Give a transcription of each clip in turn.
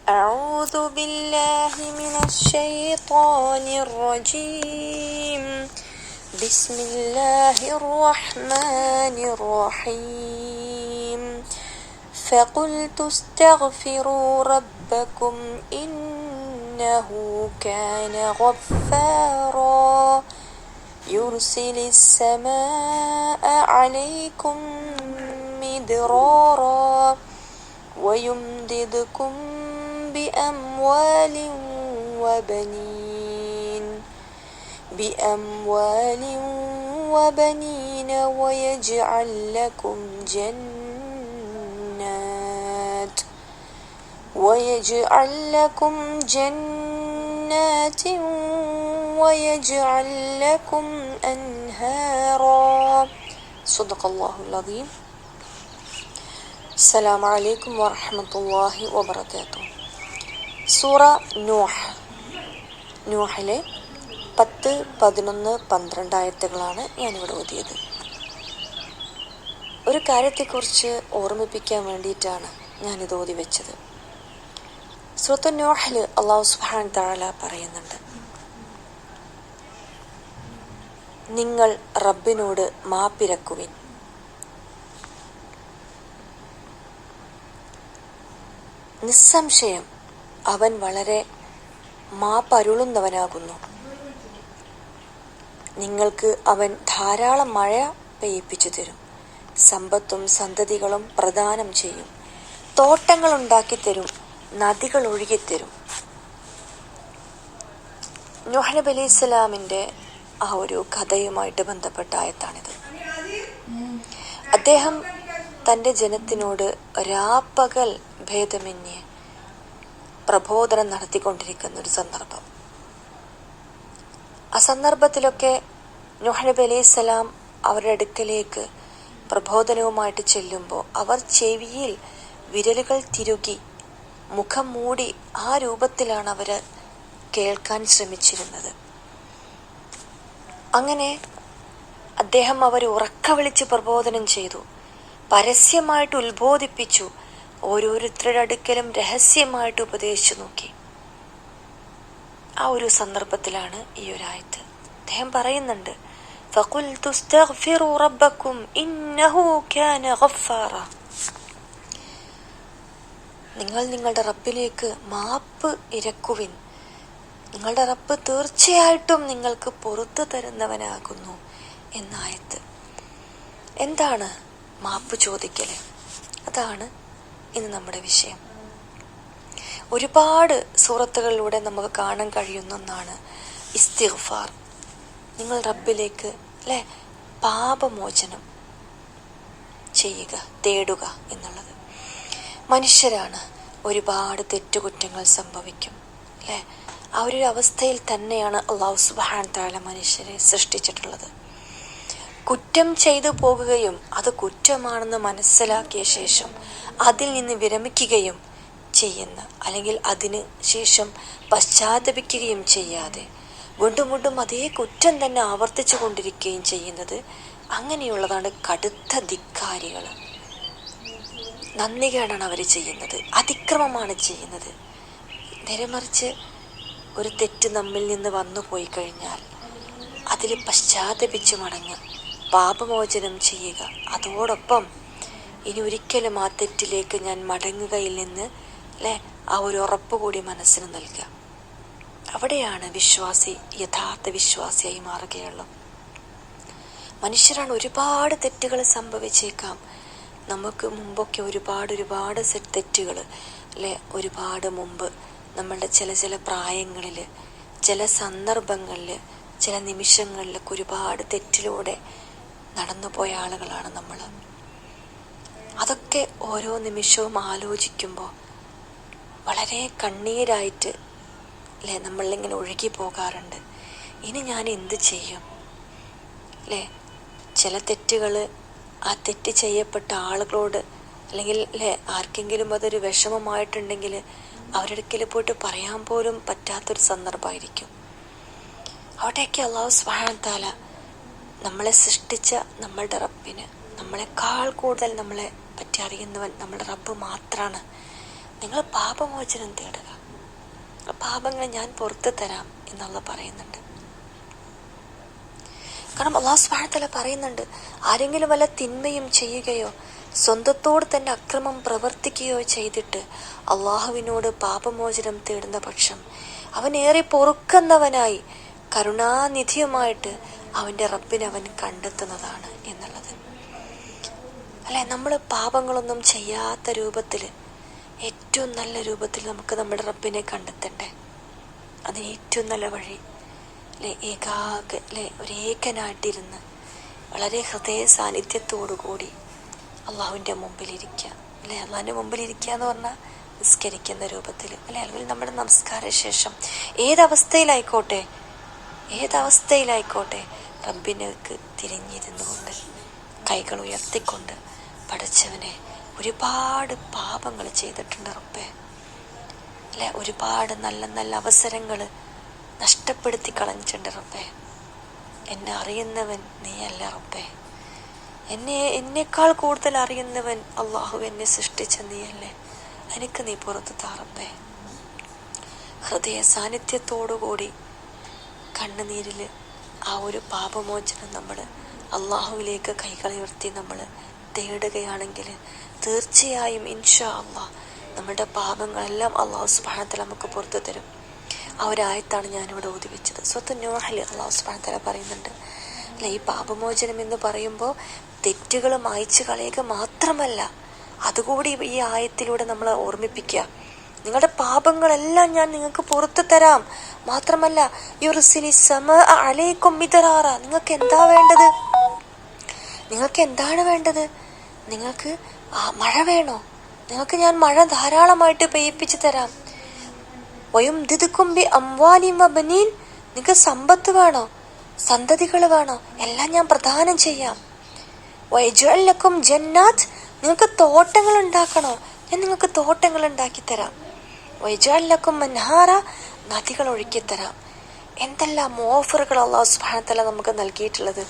أعوذ بالله من الشيطان الرجيم. بسم الله الرحمن الرحيم. فقلت استغفروا ربكم إنه كان غفارا يرسل السماء عليكم مدرارا ويمددكم بأموال وبنين ويجعل لكم جنات ويجعل لكم أنهارا. صدق الله العظيم. അസ്സലാമു അലൈക്കും വറഹ്മത്തുള്ളാഹി വബറകാതുഹു. സൂറ നൂഹിലെ 10, 11, 12 ആയത്തുകളാണ് ഞാനിവിടെ ഓതിയത്. ഒരു കാര്യത്തെക്കുറിച്ച് ഓർമ്മിപ്പിക്കാൻ വേണ്ടിയിട്ടാണ് ഞാനിത് ഓതി വെച്ചത്. സൂറത്ത് നൂഹിൽ അല്ലാഹു സുബ്ഹാനഹു തആല പറയുന്നുണ്ട്, നിങ്ങൾ റബ്ബിനോട് മാപ്പിരക്കുവിൻ. നിസ്സംശയം അവൻ വളരെ മാപ്പരുളുന്നവനാകുന്നു. നിങ്ങൾക്ക് അവൻ ധാരാളം മഴ പെയ്യിപ്പിച്ചു തരും, സമ്പത്തും സന്തതികളും പ്രദാനം ചെയ്യും, തോട്ടങ്ങൾ ഉണ്ടാക്കിത്തരും, നദികൾ ഒഴുകിത്തരും. നൂഹ് നബി അലൈഹി സ്വലാമിൻ്റെ ആ ഒരു കഥയുമായിട്ട് ബന്ധപ്പെട്ട ആയത്താണിത്. അദ്ദേഹം തൻ്റെ ജനത്തിനോട് രാപ്പകൽ ഭേദമന്യേ പ്രബോധനം നടത്തിക്കൊണ്ടിരിക്കുന്ന ഒരു സന്ദർഭം. ആ സന്ദർഭത്തിലൊക്കെ നൂഹ് നബി അലൈഹി സ്വലാം അവരുടെ അടുക്കലേക്ക് പ്രബോധനവുമായിട്ട് ചെല്ലുമ്പോൾ അവർ ചെവിയിൽ വിരലുകൾ തിരുകി മുഖം മൂടി ആ രൂപത്തിലാണ് അവർ കേൾക്കാൻ ശ്രമിച്ചിരുന്നത്. അങ്ങനെ അദ്ദേഹം അവരെ ഉറക്ക വിളിച്ച് പ്രബോധനം ചെയ്തു, പരസ്യമായിട്ട് ഉത്ബോധിപ്പിച്ചു, ഓരോരുത്തരുടെ അടുക്കലും രഹസ്യമായിട്ട് ഉപദേശിച്ചു നോക്കി. ആ ഒരു സന്ദർഭത്തിലാണ് ഈ ഒരു ആയത്ത്. അദ്ദേഹം പറയുന്നുണ്ട്, ഫഖുൽതു ഇസ്തഗ്ഫിറു റബ്ബക്കും ഇന്നഹു കാന ഗഫാറ. നിങ്ങൾ നിങ്ങളുടെ റബ്ബിലേക്ക് മാപ്പ് ഇരക്കുവിൻ, നിങ്ങളുടെ റബ്ബ് തീർച്ചയായിട്ടും നിങ്ങൾക്ക് പുറത്തു തരുന്നവനാകുന്നു എന്നായത്ത്. എന്താണ് മാപ്പ് ചോദിക്കല്? അതാണ് ഇന്ന് നമ്മുടെ വിഷയം. ഒരുപാട് സൂറത്തുകളിലൂടെ നമുക്ക് കാണാൻ കഴിയുന്ന ഒന്നാണ് ഇസ്തിഗ്ഫാർ. നിങ്ങൾ റബ്ബിലേക്ക് പാപമോചനം ചെയ്യുക, തേടുക എന്നുള്ളത്. മനുഷ്യരാണ്, ഒരുപാട് തെറ്റുകുറ്റങ്ങൾ സംഭവിക്കും. ആ ഒരു അവസ്ഥയിൽ തന്നെയാണ് അല്ലാഹു സുബ്ഹാനഹു തആല മനുഷ്യരെ സൃഷ്ടിച്ചിട്ടുള്ളത്. കുറ്റം ചെയ്തു പോകുകയും അത് കുറ്റമാണെന്ന് മനസ്സിലാക്കിയ ശേഷം അതിൽ നിന്ന് വിരമിക്കുകയും ചെയ്യുന്ന, അല്ലെങ്കിൽ അതിന് ശേഷം പശ്ചാത്തപിക്കുകയും ചെയ്യാതെ വീണ്ടും അതേ കുറ്റം തന്നെ ആവർത്തിച്ചു കൊണ്ടിരിക്കുകയും ചെയ്യുന്നത്, അങ്ങനെയുള്ളതാണ് കടുത്ത ധിക്കാരികൾ. നന്ദികേടാണ് അവർ ചെയ്യുന്നത്, അതിക്രമമാണ് ചെയ്യുന്നത്. നേരെമറിച്ച് ഒരു തെറ്റ് നമ്മിൽ നിന്ന് വന്നു പോയി കഴിഞ്ഞാൽ അതിൽ പശ്ചാത്തപിച്ച് മടങ്ങുക, പാപമോചനം ചെയ്യുക, അതോടൊപ്പം ഇനി ഒരിക്കലും ആ തെറ്റിലേക്ക് ഞാൻ മടങ്ങുകയില്ലെന്ന് ആ ഒരു ഉറപ്പ് കൂടി മനസ്സിന് നൽകുക. അവിടെയാണ് വിശ്വാസി യഥാർത്ഥ വിശ്വാസിയായി മാറുകയുള്ളൂ. മനുഷ്യരാണ്, ഒരുപാട് തെറ്റുകൾ സംഭവിച്ചേക്കാം. നമുക്ക് മുമ്പൊക്കെ ഒരുപാട് തെറ്റുകൾ ഒരുപാട് മുമ്പ് നമ്മളുടെ ചില പ്രായങ്ങളിൽ, ചില സന്ദർഭങ്ങളിൽ, ചില നിമിഷങ്ങളിലൊക്കെ ഒരുപാട് തെറ്റിലൂടെ നടന്നുപോയ ആളുകളാണ് നമ്മൾ. അതൊക്കെ ഓരോ നിമിഷവും ആലോചിക്കുമ്പോൾ വളരെ കണ്ണീരായിട്ട് നമ്മളിങ്ങനെ ഒഴുകി പോകാറുണ്ട്. ഇനി ഞാൻ എന്ത് ചെയ്യും? ചില തെറ്റുകൾ ആ തെറ്റ് ചെയ്യപ്പെട്ട ആളുകളോട്, അല്ലെങ്കിൽ ആർക്കെങ്കിലും അതൊരു വിഷമമായിട്ടുണ്ടെങ്കിൽ അവരുടെ അടുക്കൽ പോയിട്ട് പറയാൻ പോലും പറ്റാത്തൊരു സന്ദർഭമായിരിക്കും. അവിടെയൊക്കെ അല്ലാഹു സുബ്ഹാനഹു തആല നമ്മളെ സൃഷ്ടിച്ച നമ്മളുടെ റബ്ബിന് നമ്മളെക്കാൾ കൂടുതൽ നമ്മളെ പറ്റി അറിയുന്നവൻ നമ്മുടെ റബ്ബ് മാത്രമാണ്. നിങ്ങൾ പാപമോചനം തേടുക, പാപങ്ങൾ ഞാൻ പുറത്തു തരാം എന്നുള്ള പറയുന്നുണ്ട്. കാരണം അല്ലാഹു സുബ്ഹാനഹു വ തആല പറയുന്നുണ്ട്, ആരെങ്കിലും വല്ല തിന്മയും ചെയ്യുകയോ സ്വന്തത്തോട് തന്നെ അക്രമം പ്രവർത്തിക്കുകയോ ചെയ്തിട്ട് അള്ളാഹുവിനോട് പാപമോചനം തേടുന്ന പക്ഷം അവൻ ഏറെ പൊറുക്കുന്നവനായി കരുണാനിധിയുമായിട്ട് അവൻ്റെ റബ്ബിനെ അവൻ കണ്ടെത്തുന്നതാണ് എന്നുള്ളത്. അല്ലെ, നമ്മൾ പാപങ്ങളൊന്നും ചെയ്യാത്ത രൂപത്തിൽ, ഏറ്റവും നല്ല രൂപത്തിൽ നമുക്ക് നമ്മുടെ റബ്ബിനെ കണ്ടെത്തണ്ടേ? അതിന് ഏറ്റവും നല്ല വഴി ഒരേകനായിട്ടിരുന്ന് വളരെ ഹൃദയ സാന്നിധ്യത്തോടു കൂടി അള്ളാഹുവിൻ്റെ മുമ്പിലിരിക്കുക. അല്ലെ, അള്ളാഹിൻ്റെ മുമ്പിലിരിക്കുക എന്ന് പറഞ്ഞാൽ നിസ്കരിക്കുന്ന രൂപത്തിൽ, അല്ലെ, അല്ലെങ്കിൽ നമ്മുടെ നമസ്കാര ശേഷം ഏതവസ്ഥയിലായിക്കോട്ടെ റബ്ബിനേക്ക് തിരിഞ്ഞിരുന്നുകൊണ്ട് കൈകൾ ഉയർത്തിക്കൊണ്ട്, പഠിച്ചവനെ ഒരുപാട് പാപങ്ങൾ ചെയ്തിട്ടുണ്ട് റബ്ബേ, അല്ലെ, ഒരുപാട് നല്ല നല്ല അവസരങ്ങൾ നഷ്ടപ്പെടുത്തി കളഞ്ഞിട്ടുണ്ട് റബ്ബേ. എന്നെ അറിയുന്നവൻ നീയല്ല റബ്ബേ, എന്നേക്കാൾ കൂടുതൽ അറിയുന്നവൻ അള്ളാഹു, എന്നെ സൃഷ്ടിച്ച നീയല്ലേ, എനിക്ക് നീ പുറത്തു താ റബ്ബേ. ഹൃദയ സാന്നിധ്യത്തോടുകൂടി കണ്ണുനീരിൽ ആ ഒരു പാപമോചനം നമ്മൾ അള്ളാഹുവിലേക്ക് കൈകളുയർത്തി നമ്മൾ തേടുകയാണെങ്കിൽ തീർച്ചയായും ഇൻഷാ അള്ളാഹ് നമ്മുടെ പാപങ്ങളെല്ലാം അള്ളാഹു സുബ്ഹാനഹു വ തആല നമുക്ക് പുറത്തു തരും. ആ ഒരു ആയത്താണ് ഞാനിവിടെ ഓതി വെച്ചത്. സൂറത്ത് നൂഹിൽ അള്ളാഹു സുബ്ഹാനഹു വ തആല പറയുന്നുണ്ട്, അല്ല, ഈ പാപമോചനം എന്ന് പറയുമ്പോൾ തെറ്റുകൾ മായ്ച്ചു കളയുക മാത്രമല്ല, അതുകൂടി ഈ ആയത്തിലൂടെ നമ്മൾ ഓർമ്മിപ്പിക്കുക. നിങ്ങളുടെ പാപങ്ങളെല്ലാം ഞാൻ നിങ്ങൾക്ക് പുറത്തു തരാം. മാത്രമല്ല യുർസിലി സമാഅ അലൈക്കും മിദ്റാറ, നിങ്ങൾക്ക് എന്താണ് വേണ്ടത്? നിങ്ങൾക്ക് മഴ വേണോ? നിങ്ങൾക്ക് ഞാൻ മഴ ധാരാളമായിട്ട് പെയ്യിപ്പിച്ചു തരാം. വയുംദിദുക്കും ബി അംവാലിൻ വബനീൻ, നിങ്ങൾക്ക് സമ്പത്ത് വേണോ, സന്തതികൾ വേണോ, എല്ലാം ഞാൻ പ്രദാനം ചെയ്യാം. വയജ്അൽ ലക്കും ജന്നാത്ത്, നിങ്ങൾക്ക് തോട്ടങ്ങൾ ഉണ്ടാക്കണോ, ഞാൻ നിങ്ങൾക്ക് തോട്ടങ്ങൾ ഉണ്ടാക്കി തരാം. വയജ്അൽ ലക്കും അൻഹാറ, നദികൾ ഒഴുക്കിത്തരാം. എന്തെല്ലാം ഓഫറുകൾ അല്ലാഹു സുബ്ഹാനഹു വ തആല നമുക്ക് നൽകിയിട്ടുള്ളത്.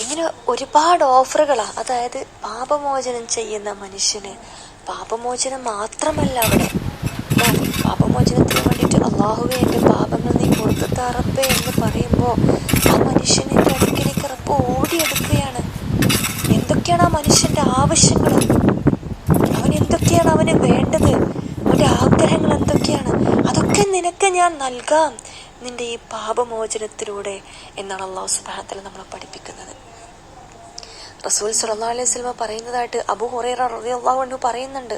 ഇങ്ങനെ ഒരുപാട് ഓഫറുകളാണ്. അതായത് പാപമോചനം ചെയ്യുന്ന മനുഷ്യന് പാപമോചനം മാത്രമല്ല, അവിടെ പാപമോചനത്തിന് വേണ്ടിയിട്ട് അള്ളാഹുവേ എൻ്റെ പാപങ്ങൾ നീ പുറത്തു താ റബ്ബേ എന്ന് പറയുമ്പോൾ ആ മനുഷ്യൻ്റെ അടുക്കിലേക്ക് റബ്ബ് ഓടിയെടുക്കുകയാണ്. എന്തൊക്കെയാണ് ആ മനുഷ്യൻ്റെ ആവശ്യങ്ങൾ, എന്തൊക്കെയാണ് അവന് വേണ്ടത്, അവൻ്റെ ആഗ്രഹങ്ങൾ എന്തൊക്കെയാണ്, അതൊക്കെ നിനക്ക് ഞാൻ നൽകാം നിന്റെ ഈ പാപമോചനത്തിലൂടെ എന്നാണ് അല്ലാഹു സുബ്ഹാനഹു വ തആല നമ്മളെ പഠിപ്പിക്കുന്നത്. റസൂൽ സല്ലല്ലാഹു അലൈഹി വസല്ലം പറയുന്നതായിട്ട് അബൂ ഹുറൈറ റളിയല്ലാഹു അൻഹു പറയുന്നുണ്ട്.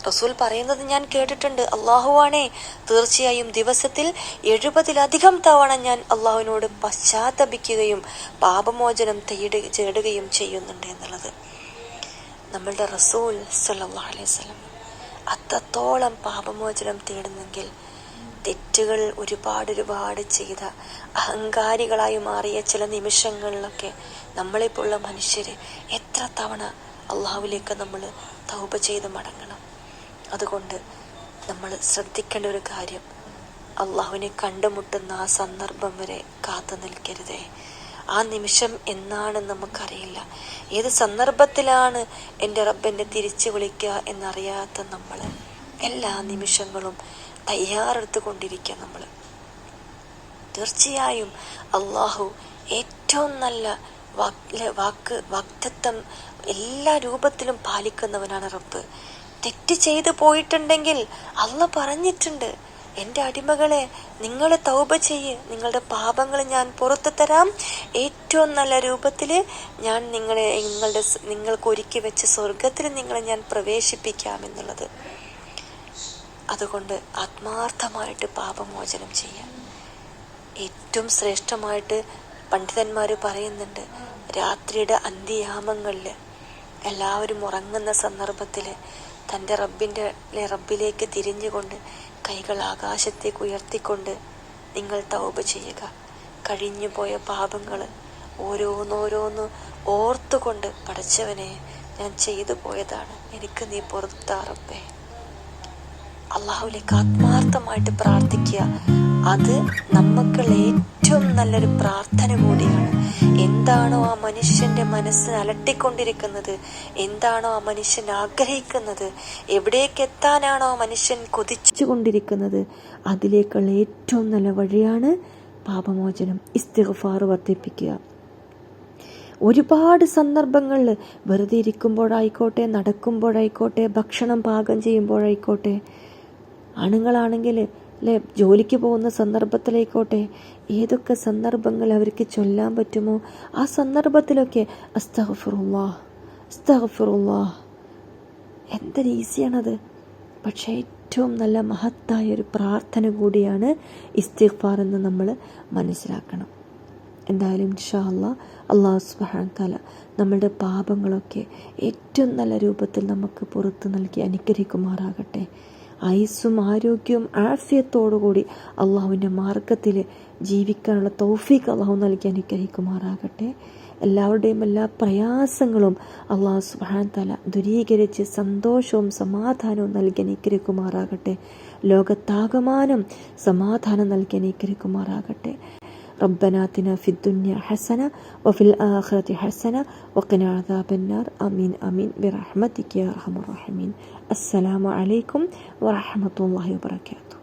റസൂൽ പറയുന്നത് ഞാൻ കേട്ടിട്ടുണ്ട്, അള്ളാഹുവാണേ, തീർച്ചയായും ദിവസത്തിൽ 70-ലധികം തവണ ഞാൻ അള്ളാഹുവിനോട് പശ്ചാത്തപിക്കുകയും പാപമോചനം തേടുകയും ചെയ്യുന്നുണ്ട് എന്നുള്ളത്. നമ്മളുടെ റസൂൽ സല്ലല്ലാഹു അലൈഹി വസല്ലം അത്രത്തോളം പാപമോചനം തേടുന്നെങ്കിൽ തെറ്റുകൾ ഒരുപാട് ചെയ്ത അഹങ്കാരികളായി മാറിയ ചില നിമിഷങ്ങളിലൊക്കെ നമ്മളിപ്പോഴുള്ള മനുഷ്യർ എത്ര തവണ അള്ളാഹുവിലേക്ക് നമ്മൾ തൗബ ചെയ്ത് മടങ്ങണം. അതുകൊണ്ട് നമ്മൾ ശ്രദ്ധിക്കേണ്ട ഒരു കാര്യം, അള്ളാഹുവിനെ കണ്ടുമുട്ടുന്ന ആ സന്ദർഭം വരെ കാത്തു നിൽക്കരുതേ. ആ നിമിഷം എന്നാണെന്ന് നമുക്കറിയില്ല, ഏത് സന്ദർഭത്തിലാണ് എൻ്റെ റബ്ബെന്നെ തിരിച്ചു വിളിക്കുക എന്നറിയാത്ത നമ്മൾ എല്ലാ നിമിഷങ്ങളും തയ്യാറെടുത്തു കൊണ്ടിരിക്കുക. നമ്മൾ തീർച്ചയായും അള്ളാഹു ഏറ്റവും നല്ല വാക്തത്വം എല്ലാ രൂപത്തിലും പാലിക്കുന്നവനാണ് റബ്ബ്. തെറ്റ് ചെയ്തു പോയിട്ടുണ്ടെങ്കിൽ അള്ളാഹ് പറഞ്ഞിട്ടുണ്ട്, എൻ്റെ അടിമകളെ നിങ്ങൾ തൗബ ചെയ്യ്, നിങ്ങളുടെ പാപങ്ങൾ ഞാൻ പുറത്തു തരാം, ഏറ്റവും നല്ല രൂപത്തിൽ ഞാൻ നിങ്ങൾക്ക് ഒരുക്കി വെച്ച സ്വർഗത്തിൽ നിങ്ങളെ ഞാൻ പ്രവേശിപ്പിക്കാമെന്നുള്ളത്. അതുകൊണ്ട് ആത്മാർത്ഥമായിട്ട് പാപമോചനം ചെയ്യാം. ഏറ്റവും ശ്രേഷ്ഠമായിട്ട് പണ്ഡിതന്മാർ പറയുന്നുണ്ട്, രാത്രിയുടെ അന്ത്യയാമങ്ങളിൽ എല്ലാവരും ഉറങ്ങുന്ന സന്ദർഭത്തിൽ തൻ്റെ റബ്ബിലേക്ക് തിരിഞ്ഞുകൊണ്ട് കൈകൾ ആകാശത്തേക്ക് ഉയർത്തിക്കൊണ്ട് നിങ്ങൾ തൗബ ചെയ്യുക. കഴിഞ്ഞു പോയ പാപങ്ങൾ ഓരോന്നോരോന്ന് ഓർത്തുകൊണ്ട്, പടച്ചവനെ ഞാൻ ചെയ്തു പോയതാണ്, എനിക്ക് നീ പുറത്താ റബ്ബേ. അള്ളാഹുവിലേക്ക് ആത്മാർത്ഥമായിട്ട് പ്രാർത്ഥിക്കുക. അത് നമുക്കുള്ള ഏറ്റവും ഏറ്റവും നല്ലൊരു പ്രാർത്ഥന കൂടിയാണ്. എന്താണോ ആ മനുഷ്യന്റെ മനസ്സിന് അലട്ടിക്കൊണ്ടിരിക്കുന്നത്, എന്താണോ ആ മനുഷ്യൻ ആഗ്രഹിക്കുന്നത്, എവിടേക്ക് എത്താനാണോ ആ മനുഷ്യൻ കൊതിച്ചു കൊണ്ടിരിക്കുന്നത്, അതിലേക്കുള്ള ഏറ്റവും നല്ല വഴിയാണ് പാപമോചനം, ഇസ്തിഗ്ഫാർ വർദ്ധിപ്പിക്കുക. ഒരുപാട് സന്ദർഭങ്ങളിൽ വെറുതെ ഇരിക്കുമ്പോഴായിക്കോട്ടെ, നടക്കുമ്പോഴായിക്കോട്ടെ, ഭക്ഷണം പാകം ചെയ്യുമ്പോഴായിക്കോട്ടെ, ആണുങ്ങളാണെങ്കിൽ അല്ലെ ജോലിക്ക് പോകുന്ന സന്ദർഭത്തിലായിക്കോട്ടെ, ഏതൊക്കെ സന്ദർഭങ്ങൾ അവർക്ക് ചൊല്ലാൻ പറ്റുമോ ആ സന്ദർഭത്തിലൊക്കെ അസ്തഗ്ഫിറുല്ലാഹ് അസ്തഗ്ഫിറുല്ലാഹ്. എന്തൊരു ഈസിയാണത്. പക്ഷേ ഏറ്റവും നല്ല മഹത്തായ ഒരു പ്രാർത്ഥന കൂടിയാണ് ഇസ്തിഗ്ഫാർ എന്ന് നമ്മൾ മനസ്സിലാക്കണം. എന്തായാലും ഇൻഷാ അല്ലാഹ് അല്ലാഹു സുബ്ഹാനഹു വ തആല നമ്മളുടെ പാപങ്ങളൊക്കെ ഏറ്റവും നല്ല രൂപത്തിൽ നമുക്ക് പുറത്ത് നൽകി അനുഗ്രഹിക്കുമാറാകട്ടെ. ആയുസ്സും ആരോഗ്യവും ആഫിയത്തോടുകൂടി അള്ളാഹുവിൻ്റെ മാർഗത്തിൽ ജീവിക്കാനുള്ള തൗഫീഖ് അള്ളാഹു നൽകി അനുഗ്രഹിക്കുമാറാകട്ടെ. എല്ലാവരുടെയും എല്ലാ പ്രയാസങ്ങളും അള്ളാഹു സുബ്ഹാനഹു വ തആല ദൂരീകരിച്ച് സന്തോഷവും സമാധാനവും നൽകി അനുഗ്രഹിക്കുമാറാകട്ടെ. ലോകത്താകമാനം സമാധാനം നൽകി അനുഗ്രഹിക്കുമാറാകട്ടെ. ربنا آتنا في الدنيا حسنة وفي الآخرة حسنة وقنا عذاب النار. آمين آمين برحمتك يا أرحم الراحمين. السلام عليكم ورحمة الله وبركاته.